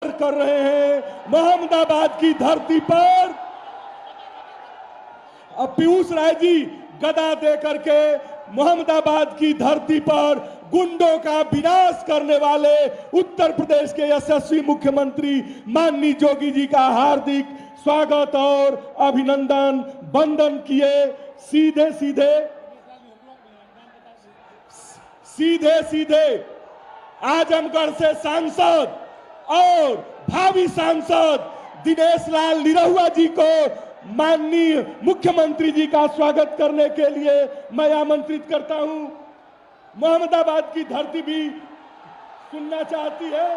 कर रहे हैं मोहम्मदाबाद की धरती पर। अब पीयूष राय जी गदा दे करके मोहम्मदाबाद की धरती पर गुंडों का विनाश करने वाले उत्तर प्रदेश के यशस्वी मुख्यमंत्री माननीय योगी जी का हार्दिक स्वागत और अभिनंदन वंदन किए। सीधे सीधे आजमगढ़ से सांसद और भावी सांसद दिनेश लाल निरहुआ जी को माननीय मुख्यमंत्री जी का स्वागत करने के लिए मैं आमंत्रित करता हूं। मोहम्मदाबाद की धरती भी सुनना चाहती है।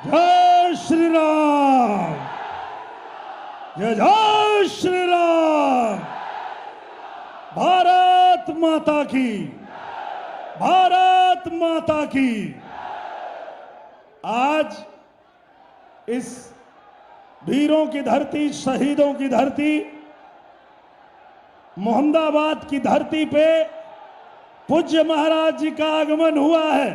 जय श्री राम, जय जय श्री राम। भारत माता की, भारत माता की। आज इस वीरों की धरती, शहीदों की धरती, मोहम्मदाबाद की धरती पे पूज्य महाराज जी का आगमन हुआ है।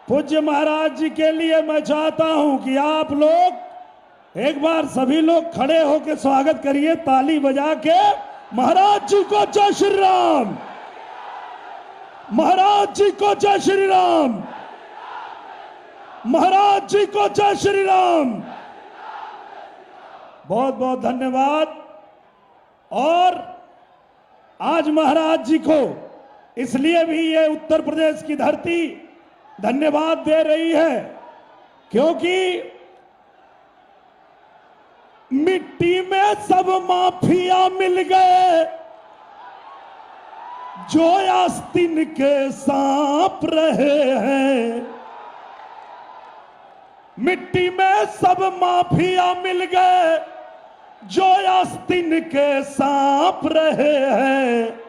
पूज्य महाराज जी के लिए मैं चाहता हूं कि आप लोग एक बार सभी लोग खड़े होकर स्वागत करिए, ताली बजा के। महाराज जी को जय श्री राम, महाराज जी को जय श्री राम, महाराज जी को जय श्री राम। बहुत बहुत धन्यवाद। और आज महाराज जी को इसलिए भी ये उत्तर प्रदेश की धरती धन्यवाद दे रही है क्योंकि मिट्टी में सब माफिया मिल गए जो आस्तीन के सांप रहे हैं। मिट्टी में सब माफिया मिल गए जो आस्तीन के सांप रहे हैं।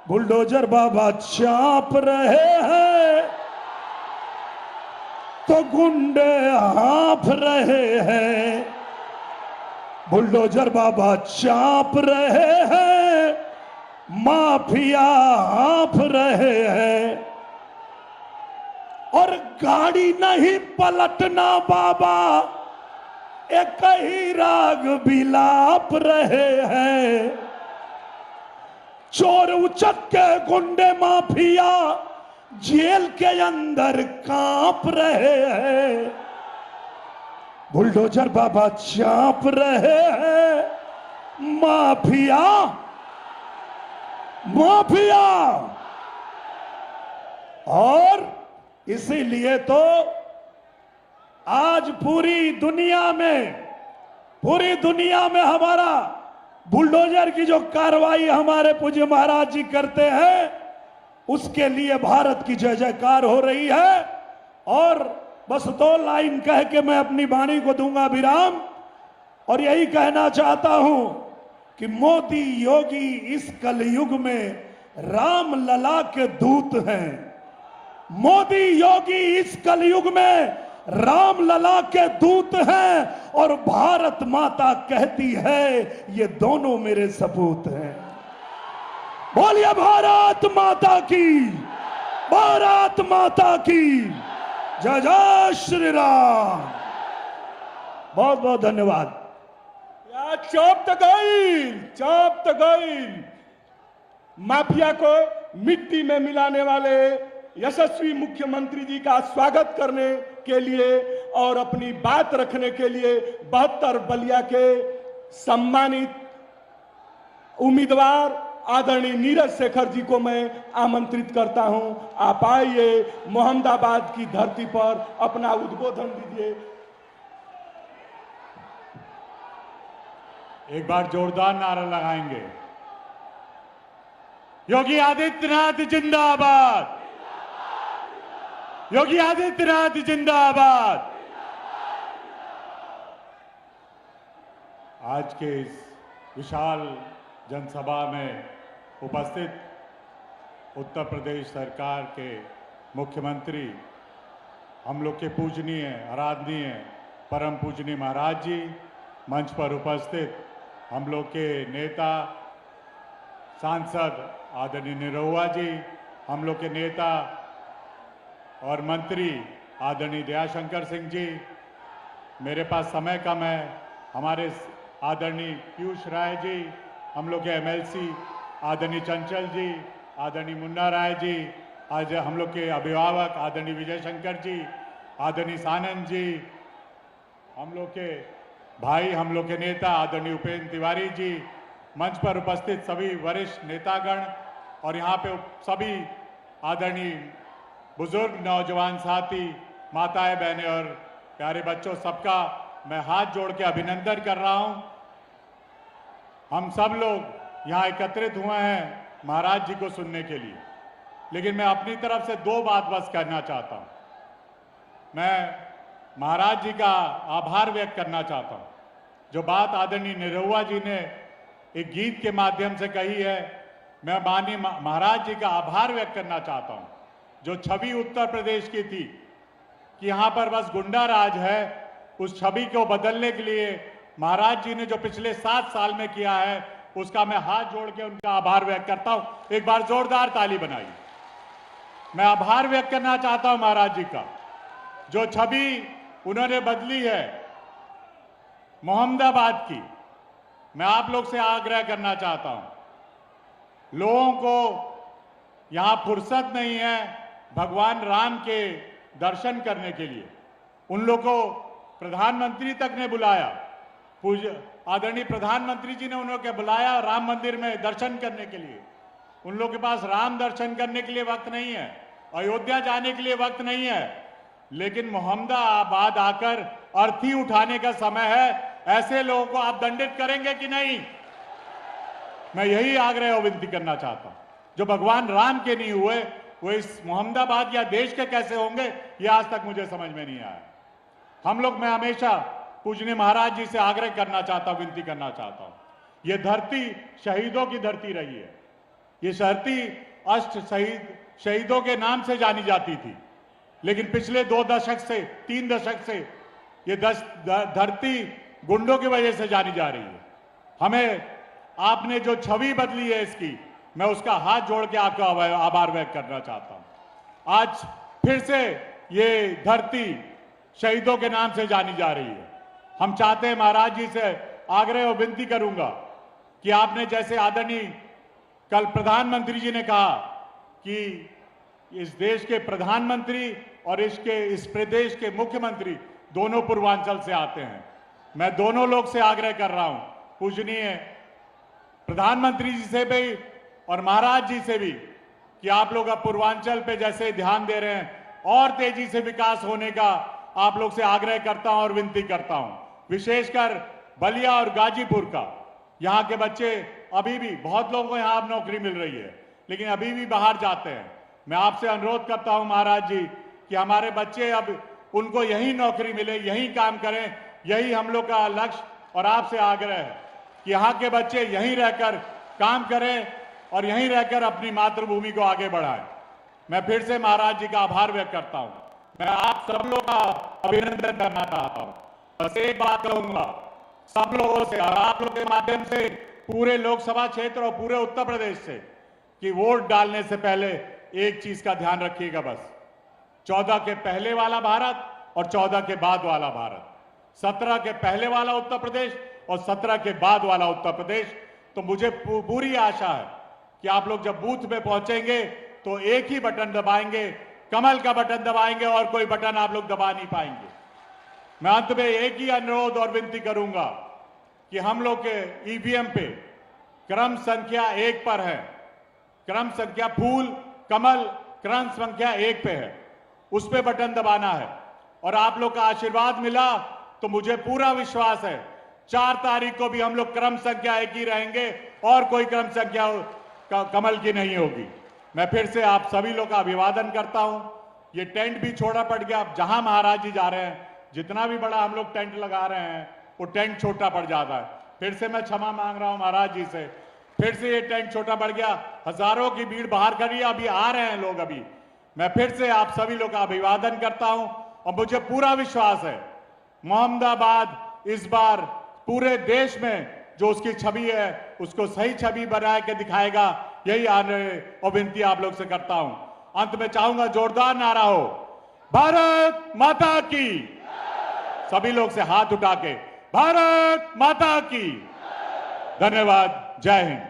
बुलडोजर बाबा चाप रहे हैं तो गुंडे हाँफ रहे हैं। बुलडोजर बाबा चाप रहे हैं, माफिया हाँफ रहे हैं। और गाड़ी नहीं पलटना बाबा, एक ही राग बिलाप रहे हैं। चोर उचक्के गुंडे माफिया जेल के अंदर कांप रहे हैं। बुलडोजर बाबा चाप रहे हैं, माफिया माफिया। और इसीलिए तो आज पूरी दुनिया में हमारा बुलडोजर की जो कार्रवाई हमारे पूज्य महाराज जी करते हैं उसके लिए भारत की जय जयकार हो रही है। और बस 2 लाइन कह के मैं अपनी वाणी को दूंगा विराम। और यही कहना चाहता हूं कि मोदी योगी इस कलयुग में राम लला के दूत हैं। मोदी योगी इस कलयुग में राम लला के दूत हैं और भारत माता कहती है ये दोनों मेरे सपूत हैं। बोलिए भारत माता की, भारत माता की जय जय श्री राम। बहुत बहुत धन्यवाद। चौप तो गई माफिया को मिट्टी में मिलाने वाले यशस्वी मुख्यमंत्री जी का स्वागत करने के लिए और अपनी बात रखने के लिए 72 बलिया के सम्मानित उम्मीदवार आदरणीय नीरज शेखर जी को मैं आमंत्रित करता हूं। आप आइए, मोहम्मदाबाद की धरती पर अपना उद्बोधन दीजिए। एक बार जोरदार नारा लगाएंगे। योगी आदित्यनाथ जिंदाबाद, योगी आदित्यनाथ जिंदाबाद। आज के इस विशाल जनसभा में उपस्थित उत्तर प्रदेश सरकार के मुख्यमंत्री, हम लोग के पूजनीय, आराधनीय, परम पूजनीय महाराज जी, मंच पर उपस्थित हम लोग के नेता सांसद आदरणीय निरहुआ जी, हम लोग के नेता और मंत्री आदरणीय दयाशंकर सिंह जी, मेरे पास समय कम है, हमारे आदरणीय पीयूष राय जी, हम लोग के एमएलसी आदरणीय चंचल जी, आदरणीय मुन्ना राय जी, आज हम लोग के अभिभावक आदरणीय विजय शंकर जी, आदरणीय सानंद जी, हम लोग के भाई, हम लोग के नेता आदरणीय उपेंद्र तिवारी जी, मंच पर उपस्थित सभी वरिष्ठ नेतागण और यहाँ पे सभी आदरणीय बुजुर्ग नौजवान साथी, माताएं बहनें और प्यारे बच्चों, सबका मैं हाथ जोड़ के अभिनंदन कर रहा हूं। हम सब लोग यहाँ एकत्रित हुए हैं महाराज जी को सुनने के लिए, लेकिन मैं अपनी तरफ से दो बात बस कहना चाहता हूं। मैं महाराज जी का आभार व्यक्त करना चाहता हूं। जो बात आदरणीय निरहुआ जी ने एक गीत के माध्यम से कही है, मैं माननीय महाराज जी का आभार व्यक्त करना चाहता हूं। जो छवि उत्तर प्रदेश की थी कि यहां पर बस गुंडा राज है, उस छवि को बदलने के लिए महाराज जी ने जो पिछले 7 साल में किया है, उसका मैं हाथ जोड़ के उनका आभार व्यक्त करता हूं। एक बार जोरदार ताली बनाइए। मैं आभार व्यक्त करना चाहता हूं महाराज जी का। जो छवि उन्होंने बदली है मोहम्मदाबाद की, मैं आप लोग से आग्रह करना चाहता हूं। लोगों को यहां फुर्सत नहीं है भगवान राम के दर्शन करने के लिए। उन लोगों को प्रधानमंत्री तक ने बुलाया, आदरणीय प्रधानमंत्री जी ने उन लोगों को बुलाया राम मंदिर में दर्शन करने के लिए। उन लोगों के पास राम दर्शन करने के लिए वक्त नहीं है, अयोध्या जाने के लिए वक्त नहीं है, लेकिन मोहम्मदाबाद आकर अर्थी उठाने का समय है। ऐसे लोगों को आप दंडित करेंगे कि नहीं? मैं यही आग्रह और विनती करना चाहता हूं। जो भगवान राम के नहीं हुए, वो इस मोहम्मदाबाद या देश के कैसे होंगे, ये आज तक मुझे समझ में नहीं आया। हम लोग, मैं हमेशा पूजनीय महाराज जी से आग्रह करना चाहता हूं, विनती करना चाहता हूं। ये धरती शहीदों की धरती रही है। ये धरती अष्ट शहीदों के नाम से जानी जाती थी, लेकिन पिछले 2 दशक से 3 दशक से ये धरती गुंडों की वजह से जानी जा रही है। हमें आपने जो छवि बदली है इसकी, मैं उसका हाथ जोड़ के आपका आभार व्यक्त करना चाहता हूं। आज फिर से ये धरती शहीदों के नाम से जानी जा रही है। हम चाहते हैं, महाराज जी से आग्रह और विनती करूंगा कि आपने जैसे आदरणीय कल प्रधानमंत्री जी ने कहा कि इस देश के प्रधानमंत्री और इस प्रदेश के मुख्यमंत्री दोनों पूर्वांचल से आते हैं। मैं दोनों लोग से आग्रह कर रहा हूं, पूजनीय प्रधानमंत्री जी से भी और महाराज जी से भी, कि आप लोग अब पूर्वांचल पे जैसे ध्यान दे रहे हैं और तेजी से विकास होने का आप लोग से आग्रह करता हूं और विनती करता हूं। विशेषकर बलिया और गाजीपुर का, यहां के बच्चे अभी भी, बहुत लोगों को यहां अब नौकरी मिल रही है, लेकिन अभी भी बाहर जाते हैं। मैं आपसे अनुरोध करता हूं महाराज जी कि हमारे बच्चे अब उनको यही नौकरी मिले, यही काम करें, यही हम लोग का लक्ष्य और आपसे आग्रह है कि यहाँ के बच्चे यहीं रहकर काम करें और यहीं रहकर अपनी मातृभूमि को आगे बढ़ाएं। मैं फिर से महाराज जी का आभार व्यक्त करता हूं। मैं आप सब लोगों का अभिनंदन करना चाहता हूं। बस एक बात कहूंगा सब लोगों से और आप लोग के माध्यम से पूरे लोकसभा क्षेत्र और पूरे उत्तर प्रदेश से, कि वोट डालने से पहले एक चीज का ध्यान रखिएगा, बस 14 के पहले वाला भारत और 14 के बाद वाला भारत, 17 के पहले वाला उत्तर प्रदेश और 17 के बाद वाला उत्तर प्रदेश। तो मुझे पूरी आशा है कि आप लोग जब बूथ पे पहुंचेंगे तो एक ही बटन दबाएंगे, कमल का बटन दबाएंगे और कोई बटन आप लोग दबा नहीं पाएंगे। मैं अंत में एक ही अनुरोध और विनती करूंगा कि हम लोग के ईवीएम पे क्रम संख्या 1 पर है, क्रम संख्या फूल कमल क्रम संख्या 1 पे है, उस पे बटन दबाना है। और आप लोग का आशीर्वाद मिला तो मुझे पूरा विश्वास है 4 तारीख को भी हम लोग क्रम संख्या 1 ही रहेंगे और कोई क्रम संख्या कमल की नहीं होगी। मैं फिर से आप सभी लोग का अभिवादन करता हूं। ये टेंट भी छोटा पड़ गया, अब जहां महाराज जी जा रहे हैं, जितना भी बड़ा हम लोग टेंट लगा रहे हैं वो टेंट छोटा पड़ जाता है। फिर से मैं क्षमा मांग रहा हूं महाराज जी से, फिर से ये टेंट छोटा पड़ गया, हजारों की भीड़ बाहर खड़ी, अभी आ रहे हैं लोग अभी। मैं फिर से आप सभी लोग का अभिवादन करता हूं और मुझे पूरा विश्वास है मोहम्मदाबाद इस बार पूरे देश में जो उसकी छवि है उसको सही छवि बना के दिखाएगा। यही आग्रह और विनती आप लोग से करता हूं। अंत में चाहूंगा जोरदार नारा हो, भारत माता की। सभी लोग से हाथ उठा के भारत माता की। धन्यवाद। जय हिंद।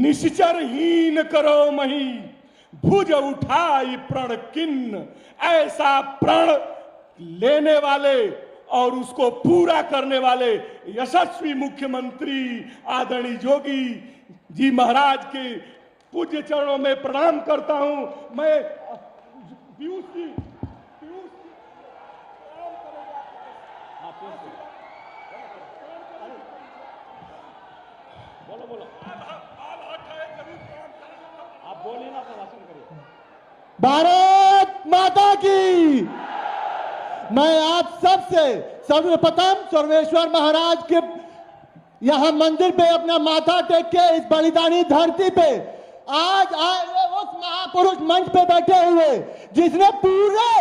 निश्चरहीन करो मही भुज उठाई प्रण किन्न। ऐसा प्रण लेने वाले और उसको पूरा करने वाले यशस्वी मुख्यमंत्री आदरणीय योगी जी महाराज के पूज्य चरणों में प्रणाम करता हूं। मैं पीयूष जी बोलो आप बोलिए ना, अपना भाषण करिए। भारत माता की। मैं आप सबसे सर्वप्रथम सर्वेश्वर महाराज के यहाँ मंदिर पे अपना माथा टेक के इस बलिदानी धरती पे आज आए हुए उस महापुरुष मंच पे बैठे हुए जिसने पूरे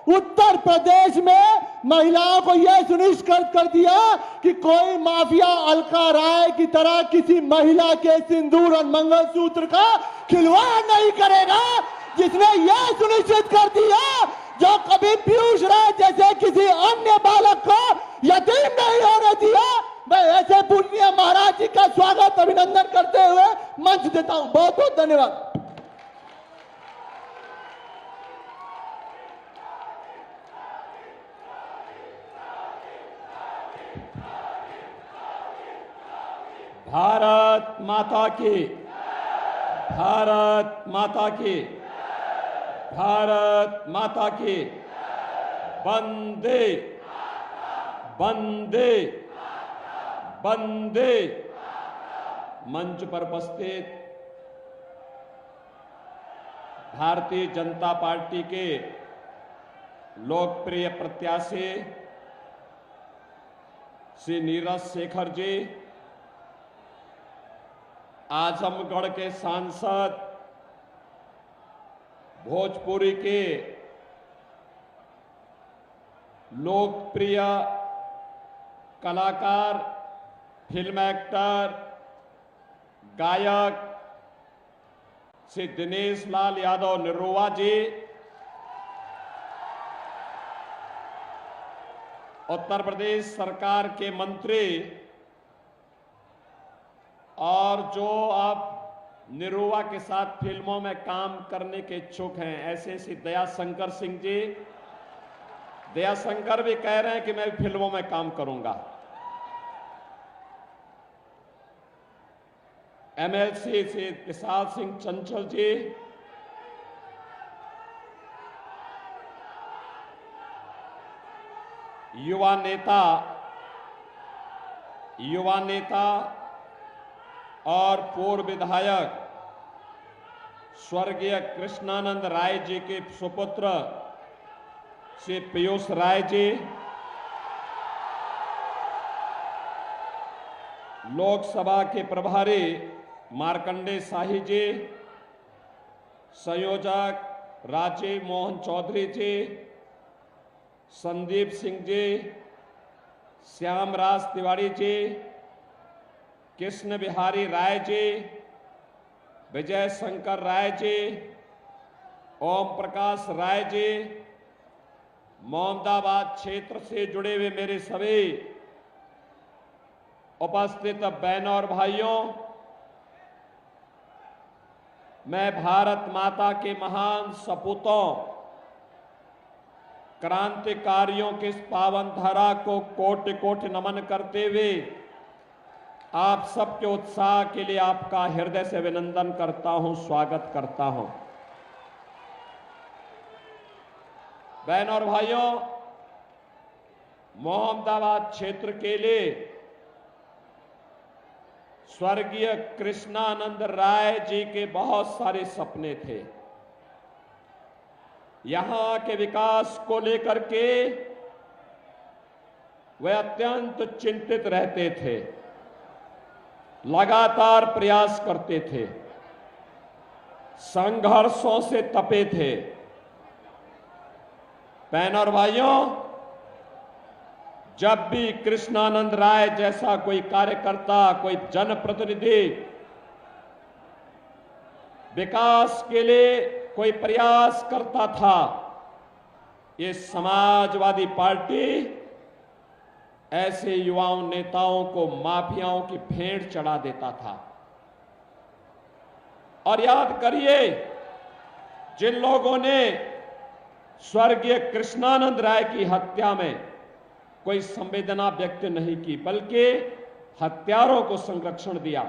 उत्तर प्रदेश में महिलाओं को यह सुनिश्चित कर दिया कि कोई माफिया अलका राय की तरह किसी महिला के सिंदूर और मंगलसूत्र का खिलवाड़ नहीं करेगा, जिसने यह सुनिश्चित कर दिया जो कभी पीयूष राय जैसे किसी अन्य बालक को यतीम नहीं होने दिया। मैं ऐसे पूजनीय महाराज जी का स्वागत अभिनंदन करते हुए मंच देता हूं। बहुत बहुत धन्यवाद। भारत माता की। भारत माता की। भारत माता की। वंदे वंदे वंदे। मंच पर उपस्थित भारतीय जनता पार्टी के लोकप्रिय प्रत्याशी श्री नीरज शेखर जी, आजमगढ़ के सांसद, भोजपुरी के लोकप्रिय कलाकार, फिल्म एक्टर, गायक श्री दिनेश लाल यादव निरुआ जी, उत्तर प्रदेश सरकार के मंत्री और जो आप निरुआ के साथ फिल्मों में काम करने के इच्छुक हैं, ऐसे श्री दयाशंकर सिंह जी। दयाशंकर भी कह रहे हैं कि मैं फिल्मों में काम करूंगा। एमएलसी श्री विशाल सिंह चंचल जी, युवा नेता और पूर्व विधायक स्वर्गीय कृष्णानंद राय जी के सुपुत्र श्री पीयूष राय जी, लोकसभा के प्रभारी मार्कंडे शाही जी, संयोजक राजीव मोहन चौधरी जी, संदीप सिंह जी, श्यामराज तिवारी जी, कृष्ण बिहारी राय जी, विजय शंकर राय जी, ओम प्रकाश राय जी, मोहम्मदाबाद क्षेत्र से जुड़े हुए मेरे सभी उपस्थित बहनों और भाइयों, मैं भारत माता के महान सपूतों, क्रांतिकारियों के इस पावन धरा को कोटि कोटि नमन करते हुए आप सबके उत्साह के लिए आपका हृदय से अभिनंदन करता हूं, स्वागत करता हूं। बहनों और भाइयों, मोहम्मदाबाद क्षेत्र के लिए स्वर्गीय कृष्णानंद राय जी के बहुत सारे सपने थे। यहां के विकास को लेकर के वे अत्यंत चिंतित रहते थे, लगातार प्रयास करते थे, संघर्षों से तपे थे। बहनों और भाइयों, जब भी कृष्णानंद राय जैसा कोई कार्यकर्ता, कोई जनप्रतिनिधि विकास के लिए कोई प्रयास करता था, ये समाजवादी पार्टी ऐसे युवाओं नेताओं को माफियाओं की भेंट चढ़ा देता था। और याद करिए, जिन लोगों ने स्वर्गीय कृष्णानंद राय की हत्या में कोई संवेदना व्यक्त नहीं की, बल्कि हत्यारों को संरक्षण दिया,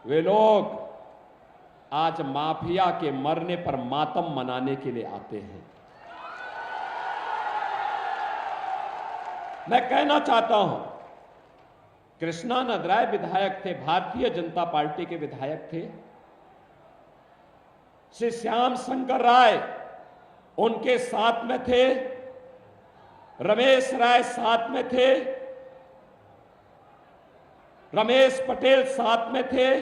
वे लोग आज माफिया के मरने पर मातम मनाने के लिए आते हैं। मैं कहना चाहता हूं, कृष्णानंद राय विधायक थे, भारतीय जनता पार्टी के विधायक थे। श्री श्याम शंकर राय उनके साथ में थे, रमेश राय साथ में थे, रमेश पटेल साथ में थे,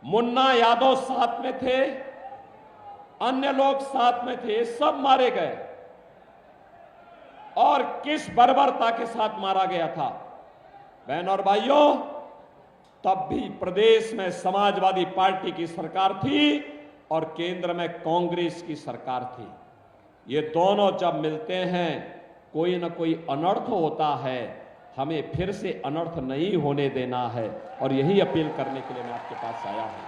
मुन्ना यादव साथ में थे, अन्य लोग साथ में थे, सब मारे गए। और किस बर्बरता के साथ मारा गया था? बहनों और भाइयों, तब भी प्रदेश में समाजवादी पार्टी की सरकार थी और केंद्र में कांग्रेस की सरकार थी। ये दोनों जब मिलते हैं, कोई ना कोई अनर्थ होता है। हमें फिर से अनर्थ नहीं होने देना है, और यही अपील करने के लिए मैं आपके पास आया हूं।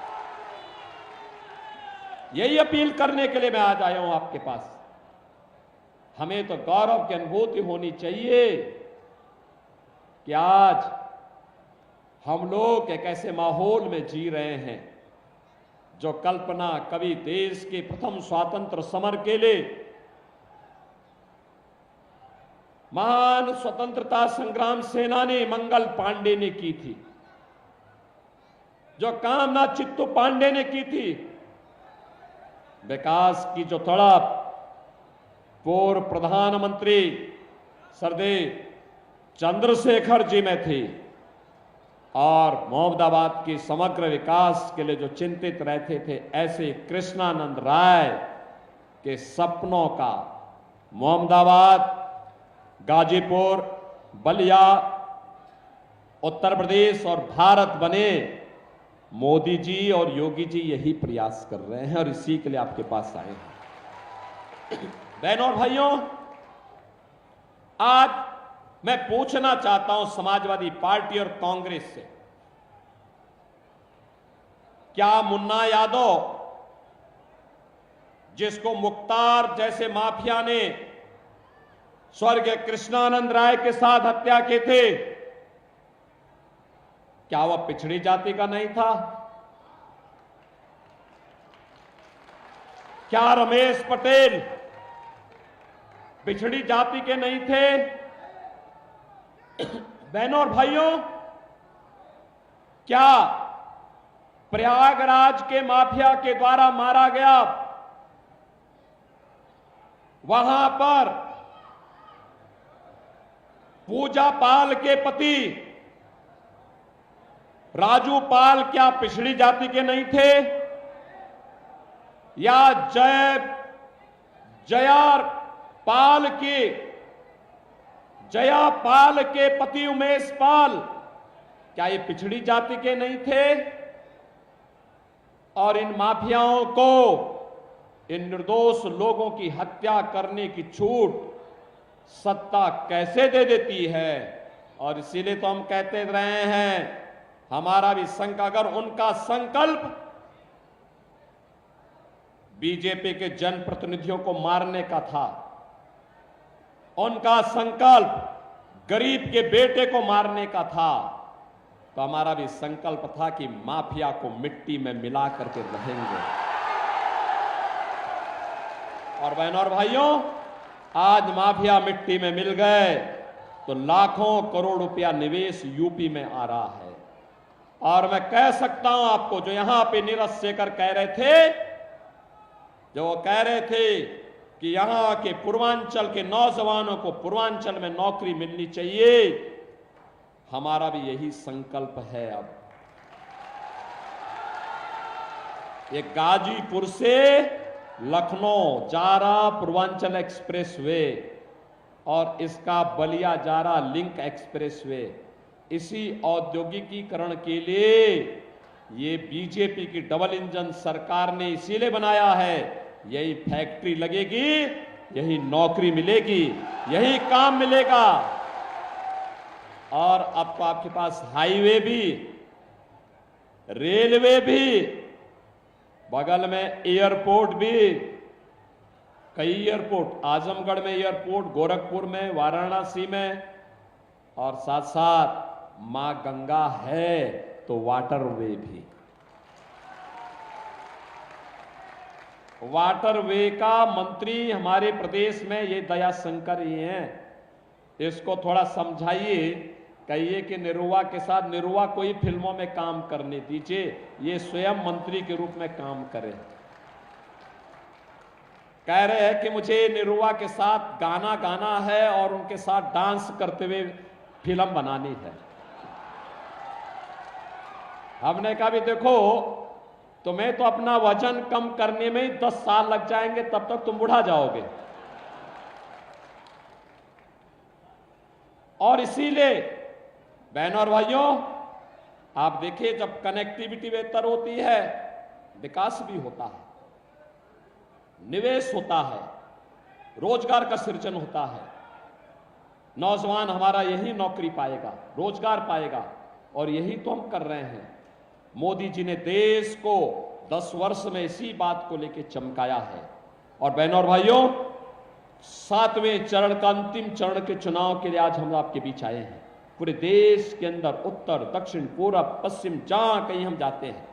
यही अपील करने के लिए मैं आज आया हूं आपके पास। हमें तो गौरव की अनुभूति होनी चाहिए कि आज हम लोग एक ऐसे माहौल में जी रहे हैं जो कल्पना कभी देश के प्रथम स्वातंत्र समर के लिए महान स्वतंत्रता संग्राम सेनानी मंगल पांडे ने की थी, जो कामना चित्तू पांडे ने की थी। विकास की जो तड़प पूर्व प्रधानमंत्री सरदेव चंद्रशेखर जी में थी, और मोहम्मदाबाद की समग्र विकास के लिए जो चिंतित रहते थे, ऐसे कृष्णानंद राय के सपनों का मोहम्मदाबाद, गाजीपुर, बलिया, उत्तर प्रदेश और भारत बने। मोदी जी और योगी जी यही प्रयास कर रहे हैं, और इसी के लिए आपके पास आए हैं। बहनों और भाइयों, आज मैं पूछना चाहता हूं समाजवादी पार्टी और कांग्रेस से, क्या मुन्ना यादव, जिसको मुख्तार जैसे माफिया ने स्वर्गीय कृष्णानंद राय के साथ हत्या के थे, क्या वह पिछड़ी जाति का नहीं था? क्या रमेश पटेल पिछड़ी जाति के नहीं थे? बहनों और भाइयों, क्या प्रयागराज के माफिया के द्वारा मारा गया, वहां पर पूजा पाल के पति राजू पाल क्या पिछड़ी जाति के नहीं थे? या जया पाल के पति उमेश पाल क्या ये पिछड़ी जाति के नहीं थे? और इन माफियाओं को, इन निर्दोष लोगों की हत्या करने की छूट सत्ता कैसे दे देती है? और इसीलिए तो हम कहते रहे हैं, हमारा भी अगर उनका संकल्प बीजेपी के जनप्रतिनिधियों को मारने का था, उनका संकल्प गरीब के बेटे को मारने का था, तो हमारा भी संकल्प था कि माफिया को मिट्टी में मिला करके रहेंगे। और बहनों और भाइयों, आज माफिया मिट्टी में मिल गए तो लाखों करोड़ रुपया निवेश यूपी में आ रहा है। और मैं कह सकता हूं आपको, जो यहां पे नीरज शेखर कह रहे थे, जो वो कह रहे थे कि यहां के पूर्वांचल के नौजवानों को पूर्वांचल में नौकरी मिलनी चाहिए, हमारा भी यही संकल्प है। अब ये गाजीपुर से लखनऊ जा रहा पूर्वांचल एक्सप्रेसवे और इसका बलिया जा रहा लिंक एक्सप्रेसवे, इसी औद्योगिकीकरण के लिए ये बीजेपी की डबल इंजन सरकार ने इसीलिए बनाया है। यही फैक्ट्री लगेगी, यही नौकरी मिलेगी, यही काम मिलेगा। और अब तो आपके पास हाईवे भी, रेलवे भी, बगल में एयरपोर्ट भी, कई एयरपोर्ट, आजमगढ़ में एयरपोर्ट, गोरखपुर में, वाराणसी में, और साथ साथ मां गंगा है तो वाटरवे भी। वाटरवे का मंत्री हमारे प्रदेश में ये दयाशंकर ही हैं। इसको थोड़ा समझाइए, कहिए कि निरुआ के साथ, निरुआ कोई फिल्मों में काम करने दीजिए, ये स्वयं मंत्री के रूप में काम करे। कह रहे हैं कि मुझे निरुआ के साथ गाना गाना है और उनके साथ डांस करते हुए फिल्म बनानी है। हमने कहा भी देखो, तुम्हें तो अपना वजन कम करने में ही 10 साल लग जाएंगे, तब तक तुम बुढ़ा जाओगे। और इसीलिए बहनों और भाइयों, आप देखिए, जब कनेक्टिविटी बेहतर होती है, विकास भी होता है, निवेश होता है, रोजगार का सृजन होता है। नौजवान हमारा यही नौकरी पाएगा, रोजगार पाएगा, और यही तो हम कर रहे हैं। मोदी जी ने देश को 10 वर्ष में इसी बात को लेकर चमकाया है। और बहनों और भाइयों, 7वें चरण का, अंतिम चरण के चुनाव के लिए आज हम आपके बीच आए हैं। पूरे देश के अंदर, उत्तर, दक्षिण, पूरब, पश्चिम, जहां कहीं हम जाते हैं,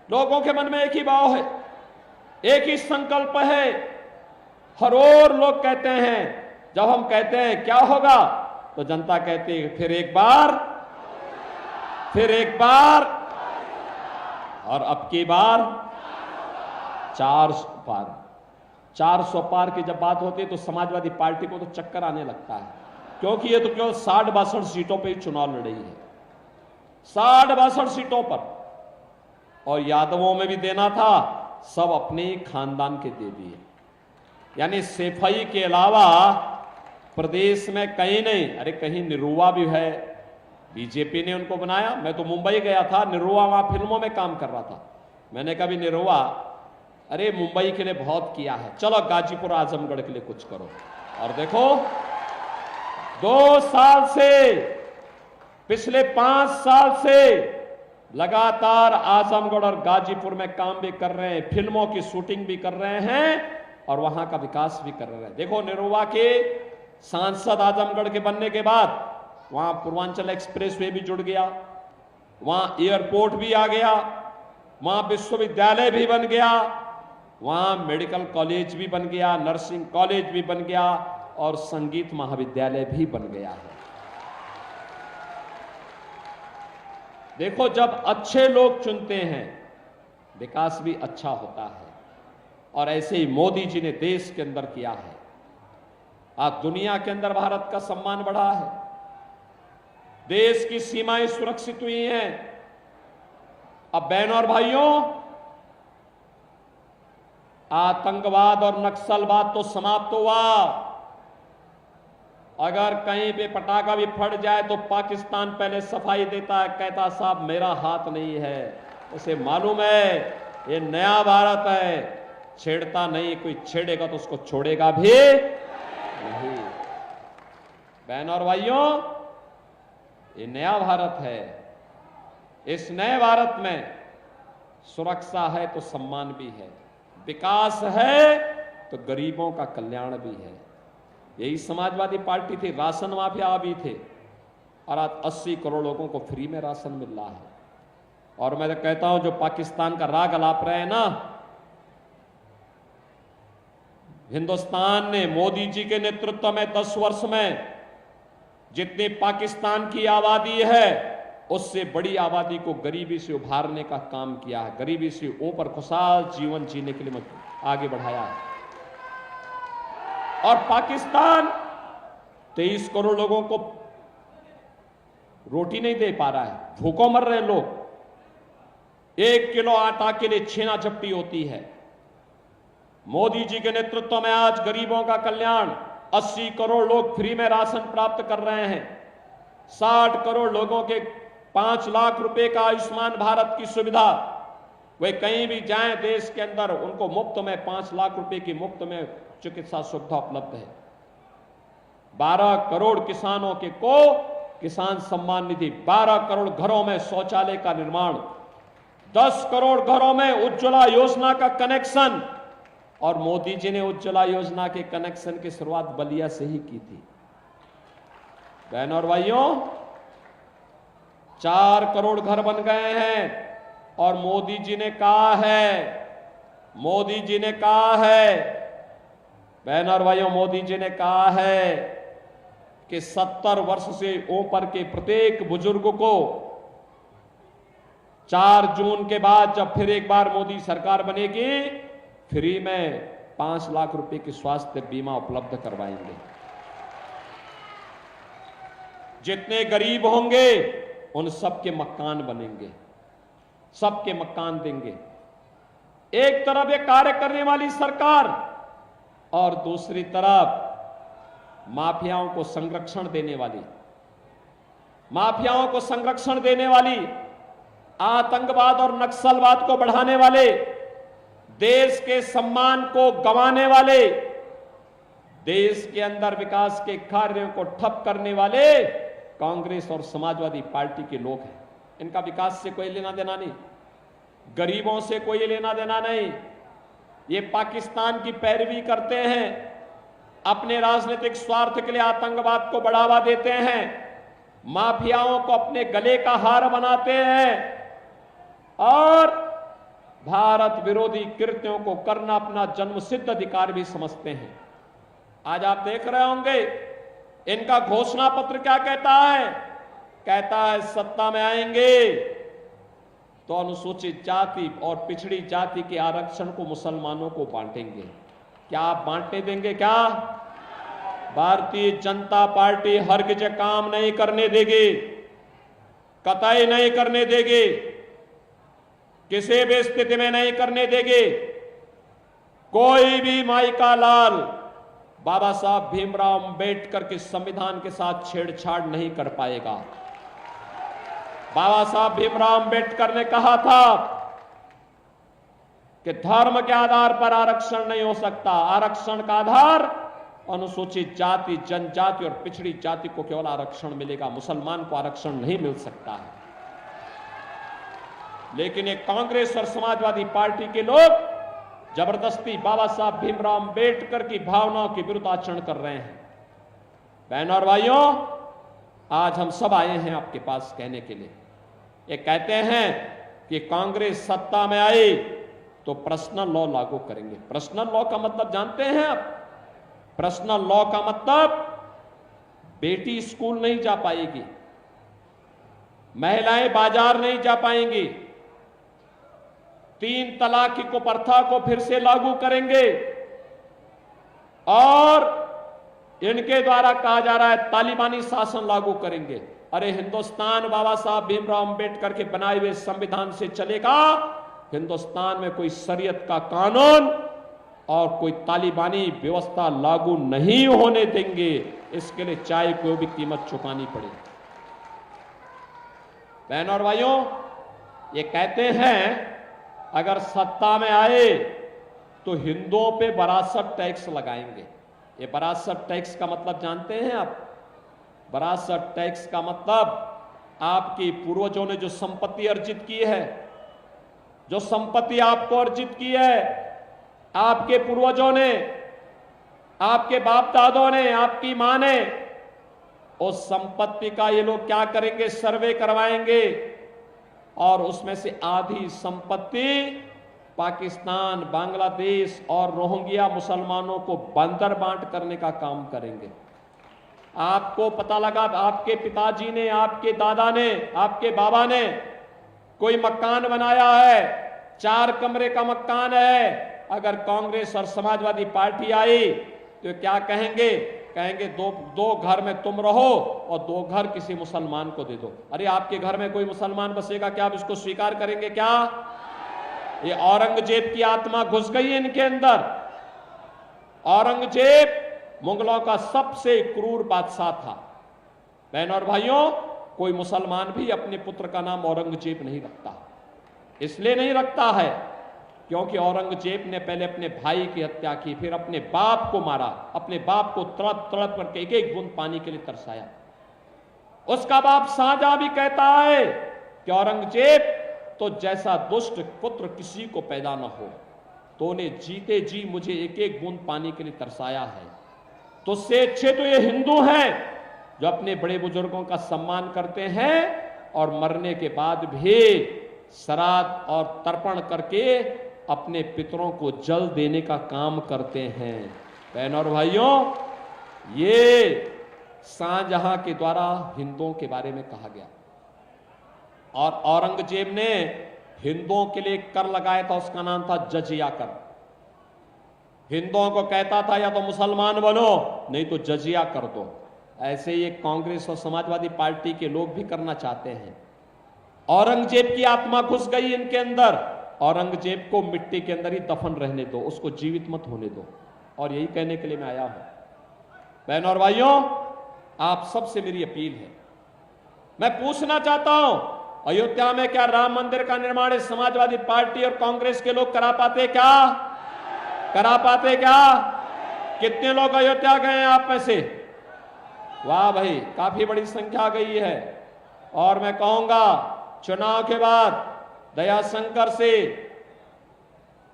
लोगों के मन में एक ही भाव है, एक ही संकल्प है। हर ओर लोग कहते हैं, जब हम कहते हैं क्या होगा, तो जनता कहती है फिर एक बार, फिर एक बार, और अब की बार 400 पार। 400 पार की जब बात होती है तो समाजवादी पार्टी को तो चक्कर आने लगता है, क्योंकि ये तो केवल 60-62 सीटों पे ही चुनाव लड़ रही है, 60-62 सीटों पर। और यादवों में भी देना था, सब अपने ही खानदान के दे दिए। यानी सेफई के अलावा प्रदेश में कहीं नहीं। अरे कहीं निरुआ भी है, बीजेपी ने उनको बनाया। मैं तो मुंबई गया था, निरुआ वहां फिल्मों में काम कर रहा था। मैंने कहा भी निरुआ, अरे मुंबई के लिए बहुत किया है, चलो गाजीपुर, आजमगढ़ के लिए कुछ करो। और देखो, 2 साल से, पिछले 5 साल से लगातार आजमगढ़ और गाजीपुर में काम भी कर रहे हैं, फिल्मों की शूटिंग भी कर रहे हैं, और वहां का विकास भी कर रहे हैं। देखो, निरुआ के सांसद आजमगढ़ के बनने के बाद वहां पूर्वांचल एक्सप्रेसवे भी जुड़ गया, वहां एयरपोर्ट भी आ गया, वहां विश्वविद्यालय भी बन गया, वहां मेडिकल कॉलेज भी बन गया, नर्सिंग कॉलेज भी बन गया, और संगीत महाविद्यालय भी बन गया है। देखो, जब अच्छे लोग चुनते हैं, विकास भी अच्छा होता है। और ऐसे ही मोदी जी ने देश के अंदर किया है। आज दुनिया के अंदर भारत का सम्मान बढ़ा है, देश की सीमाएं सुरक्षित हुई हैं। अब बहनों और भाइयों, आतंकवाद और नक्सलवाद तो समाप्त हुआ। अगर कहीं पे पटाखा भी फट जाए तो पाकिस्तान पहले सफाई देता है, कहता साहब मेरा हाथ नहीं है। उसे मालूम है ये नया भारत है, छेड़ता नहीं, कोई छेड़ेगा तो उसको छोड़ेगा भी नहीं। बहनों और भाइयों, ये नया भारत है। इस नए भारत में सुरक्षा है तो सम्मान भी है, विकास है तो गरीबों का कल्याण भी है। यही समाजवादी पार्टी थी। राशन माफिया भी थे, और आज 80 करोड़ लोगों को फ्री में राशन मिल रहा है। और मैं तो कहता हूं, जो पाकिस्तान का राग अलाप रहे हैं ना, हिंदुस्तान ने मोदी जी के नेतृत्व में 10 वर्ष में जितनी पाकिस्तान की आबादी है, उससे बड़ी आबादी को गरीबी से उभारने का काम किया है, गरीबी से ऊपर खुशहाल जीवन जीने के लिए आगे बढ़ाया है। और पाकिस्तान 23 करोड़ लोगों को रोटी नहीं दे पा रहा है, भूखों मर रहे लोग। 1 किलो आटा के लिए छीना झपटी होती है। मोदी जी के नेतृत्व में आज गरीबों का कल्याण, 80 करोड़ लोग फ्री में राशन प्राप्त कर रहे हैं, 60 करोड़ लोगों के 5 लाख रुपए का आयुष्मान भारत की सुविधा, वे कहीं भी जाएं देश के अंदर उनको मुफ्त में 5 लाख रुपए की मुफ्त में चिकित्सा सुविधा उपलब्ध है। 12 करोड़ किसानों के को किसान सम्मान निधि, 12 करोड़ घरों में शौचालय का निर्माण, 10 करोड़ घरों में उज्ज्वला योजना का कनेक्शन। और मोदी जी ने उज्ज्वला योजना के कनेक्शन की शुरुआत बलिया से ही की थी। बहनों और भाइयों, 4 करोड़ घर बन गए हैं और मोदी जी ने कहा है, बहनों और भाइयों, मोदी जी ने कहा है कि 70 वर्ष से ऊपर के प्रत्येक बुजुर्ग को 4 जून के बाद जब फिर एक बार मोदी सरकार बनेगी, फ्री में 5 लाख रुपए की स्वास्थ्य बीमा उपलब्ध करवाएंगे। जितने गरीब होंगे उन सबके मकान बनेंगे, सबके मकान देंगे। एक तरफ ये कार्य करने वाली सरकार और दूसरी तरफ माफियाओं को संरक्षण देने वाली, आतंकवाद और नक्सलवाद को बढ़ाने वाले, देश के सम्मान को गंवाने वाले, देश के अंदर विकास के कार्यों को ठप करने वाले कांग्रेस और समाजवादी पार्टी के लोग हैं। इनका विकास से कोई लेना देना नहीं, गरीबों से कोई लेना देना नहीं। ये पाकिस्तान की पैरवी करते हैं, अपने राजनीतिक स्वार्थ के लिए आतंकवाद को बढ़ावा देते हैं, माफियाओं को अपने गले का हार बनाते हैं और भारत विरोधी कृत्यों को करना अपना जन्मसिद्ध अधिकार भी समझते हैं। आज आप देख रहे होंगे इनका घोषणा पत्र क्या कहता है, सत्ता में आएंगे तो अनुसूचित जाति और पिछड़ी जाति के आरक्षण को मुसलमानों को बांटेंगे। क्या आप बांटने देंगे? क्या भारतीय जनता पार्टी हरगिज काम नहीं करने देगी, कतई नहीं करने देगी, किसी भी स्थिति में नहीं करने देगी। कोई भी माई का लाल बाबा साहब भीमराव अंबेडकर के संविधान के साथ छेड़छाड़ नहीं कर पाएगा। बाबा साहब भीमराव अंबेडकर ने कहा था कि धर्म के आधार पर आरक्षण नहीं हो सकता, आरक्षण का आधार अनुसूचित जाति, जनजाति और पिछड़ी जाति को केवल आरक्षण मिलेगा, मुसलमान को आरक्षण नहीं मिल सकता है। लेकिन एक कांग्रेस और समाजवादी पार्टी के लोग जबरदस्ती बाबा साहब भीमराव अंबेडकर की भावनाओं के विरुद्ध आचरण कर रहे हैं। बहनों और भाइयों, आज हम सब आए हैं आपके पास कहने के लिए, ये कहते हैं कि कांग्रेस सत्ता में आई तो पर्सनल लॉ लागू करेंगे। पर्सनल लॉ का मतलब जानते हैं आप? पर्सनल लॉ का मतलब बेटी स्कूल नहीं जा पाएगी, महिलाएं बाजार नहीं जा पाएंगी, 3 तलाक की कुप्रथा को फिर से लागू करेंगे और इनके द्वारा कहा जा रहा है तालिबानी शासन लागू करेंगे। अरे हिंदुस्तान बाबा साहब भीमराव अंबेडकर के बनाए हुए संविधान से चलेगा। हिंदुस्तान में कोई शरीयत का कानून और कोई तालिबानी व्यवस्था लागू नहीं होने देंगे। इसके लिए चाहे कोई भी कीमत चुकानी पड़े। बहनों और भाइयों, ये कहते हैं अगर सत्ता में आए तो हिंदुओं पे वरासत टैक्स लगाएंगे। ये वरासत टैक्स का मतलब जानते हैं आप? वरासत टैक्स का मतलब आपके पूर्वजों ने जो संपत्ति अर्जित की है, जो संपत्ति आपको अर्जित की है, आपके पूर्वजों ने, आपके बाप दादों ने, आपकी मां ने, उस संपत्ति का ये लोग क्या करेंगे? सर्वे करवाएंगे और उसमें से आधी संपत्ति पाकिस्तान, बांग्लादेश और रोहिंग्या मुसलमानों को बंदर बांट करने का काम करेंगे। आपको पता लगा आपके पिताजी ने, आपके दादा ने, आपके बाबा ने कोई मकान बनाया है, 4 कमरे का मकान है। अगर कांग्रेस और समाजवादी पार्टी आई तो क्या कहेंगे? कहेंगे दो घर में तुम रहो और 2 घर किसी मुसलमान को दे दो। अरे आपके घर में कोई मुसलमान बसेगा, क्या आप इसको स्वीकार करेंगे? क्या ये औरंगजेब की आत्मा घुस गई है इनके अंदर? औरंगजेब मुगलों का सबसे क्रूर बादशाह था। बहनों और भाइयों, कोई मुसलमान भी अपने पुत्र का नाम औरंगजेब नहीं रखता। इसलिए नहीं रखता है क्योंकि औरंगजेब ने पहले अपने भाई की हत्या की, फिर अपने बाप को मारा, अपने बाप को तड़प तड़प करके एक एक बूंद पानी के लिए तरसाया। उसका बाप शाहजहां भी कहता है कि औरंगजेब तो जैसा दुष्ट पुत्र किसी को पैदा न हो, तो ने जीते जी मुझे एक एक बूंद पानी के लिए तरसाया है। तो उससे अच्छे तो ये हिंदू हैं जो अपने बड़े बुजुर्गों का सम्मान करते हैं और मरने के बाद भी श्राद्ध और तर्पण करके अपने पितरों को जल देने का काम करते हैं। बहनों और भाइयों, ये शाहजहां के द्वारा हिंदुओं के बारे में कहा गया। और औरंगजेब ने हिंदुओं के लिए कर लगाया था, उसका नाम था जजिया कर। हिंदुओं को कहता था या तो मुसलमान बनो नहीं तो जजिया कर दो। ऐसे ही कांग्रेस और समाजवादी पार्टी के लोग भी करना चाहते हैं। औरंगजेब की आत्मा घुस गई इनके अंदर। औरंगजेब को मिट्टी के अंदर ही दफन रहने दो, उसको जीवित मत होने दो। और यही कहने के लिए मैं आया हूं। बहनों और भाइयों, आप सबसे मेरी अपील है, मैं पूछना चाहता हूं, अयोध्या में क्या राम मंदिर का निर्माण इस समाजवादी पार्टी और कांग्रेस के लोग करा पाते क्या? करा पाते क्या? कितने लोग अयोध्या गए हैं आप में से? वाह भाई, काफी बड़ी संख्या गई है। और मैं कहूंगा चुनाव के बाद दयाशंकर से,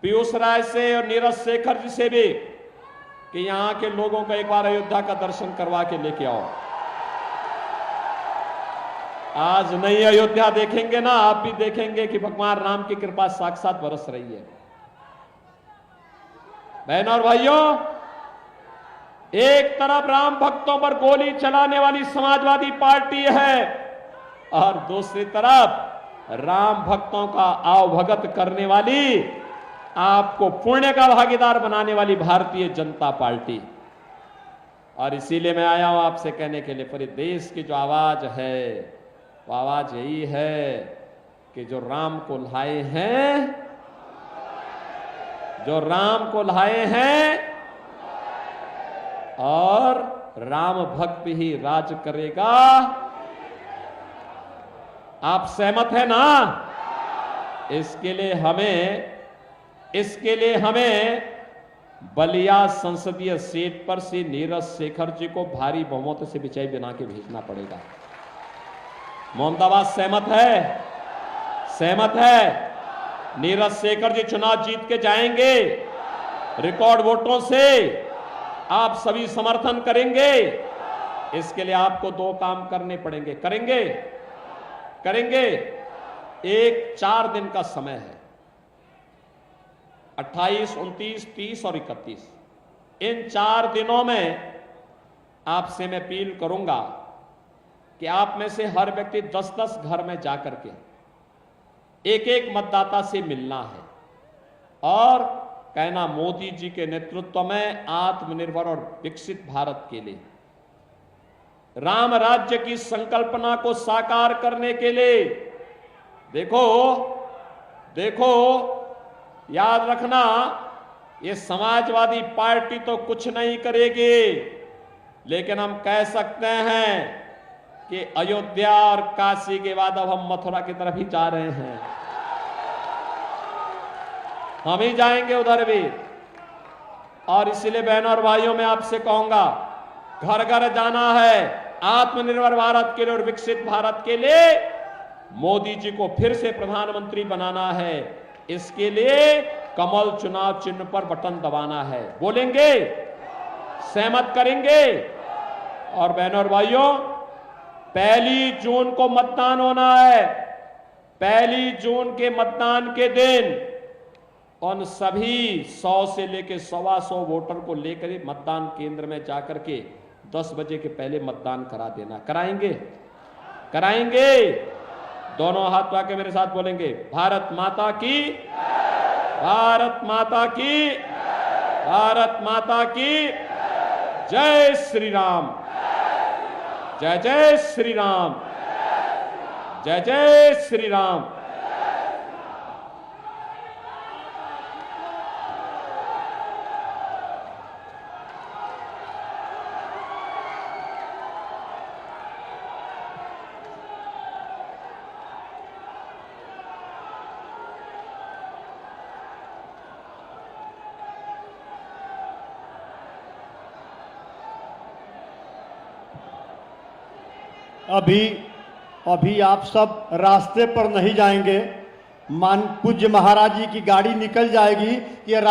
पीयूष राय से और नीरज शेखर जी से भी कि यहां के लोगों को एक बार अयोध्या का दर्शन करवा के लेके आओ। आज नई अयोध्या देखेंगे ना, आप भी देखेंगे कि भगवान राम की कृपा साक्षात बरस रही है। बहनों और भाइयों, एक तरफ राम भक्तों पर गोली चलाने वाली समाजवादी पार्टी है और दूसरी तरफ राम भक्तों का आवभगत करने वाली, आपको पुण्य का भागीदार बनाने वाली भारतीय जनता पार्टी। और इसीलिए मैं आया हूं आपसे कहने के लिए, पूरे देश की जो आवाज है वो आवाज यही है कि जो राम को लाए हैं, जो राम को लाए हैं और राम भक्त ही राज करेगा। आप सहमत है ना? इसके लिए हमें बलिया संसदीय सीट पर से नीरज शेखर जी को भारी बहुमत से विजयी बना के भेजना पड़ेगा। मोहम्मदाबाद सहमत है? सहमत है? नीरज शेखर जी चुनाव जीत के जाएंगे रिकॉर्ड वोटों से। आप सभी समर्थन करेंगे? इसके लिए आपको दो काम करने पड़ेंगे। करेंगे। एक 4 दिन का समय है, 28, 29, 30 और 31। इन 4 दिनों में आपसे मैं अपील करूंगा कि आप में से हर व्यक्ति 10-10 घर में जाकर के एक एक मतदाता से मिलना है और कहना, मोदी जी के नेतृत्व में आत्मनिर्भर और विकसित भारत के लिए, राम राज्य की संकल्पना को साकार करने के लिए, देखो याद रखना, ये समाजवादी पार्टी तो कुछ नहीं करेगी, लेकिन हम कह सकते हैं कि अयोध्या और काशी के बाद अब हम मथुरा की तरफ ही जा रहे हैं। हम ही जाएंगे उधर भी। और इसलिए बहनों और भाइयों, मैं आपसे कहूंगा, घर घर जाना है आत्मनिर्भर भारत के लिए और विकसित भारत के लिए। मोदी जी को फिर से प्रधानमंत्री बनाना है। इसके लिए कमल चुनाव चिन्ह पर बटन दबाना है। बोलेंगे? सहमत करेंगे? और बहनों और भाइयों, 1 जून को मतदान होना है। 1 जून के मतदान के दिन उन सभी 100 से लेकर 125 वोटर को लेकर मतदान केंद्र में जाकर के 10 बजे के पहले मतदान करा देना। कराएंगे? दोनों हाथ उठा के मेरे साथ बोलेंगे, भारत माता की, भारत माता की, भारत माता की जय श्री राम, जय जय श्री राम, जय जय श्री राम। अभी आप सब रास्ते पर नहीं जाएंगे। पूज्य महाराज जी की गाड़ी निकल जाएगी कि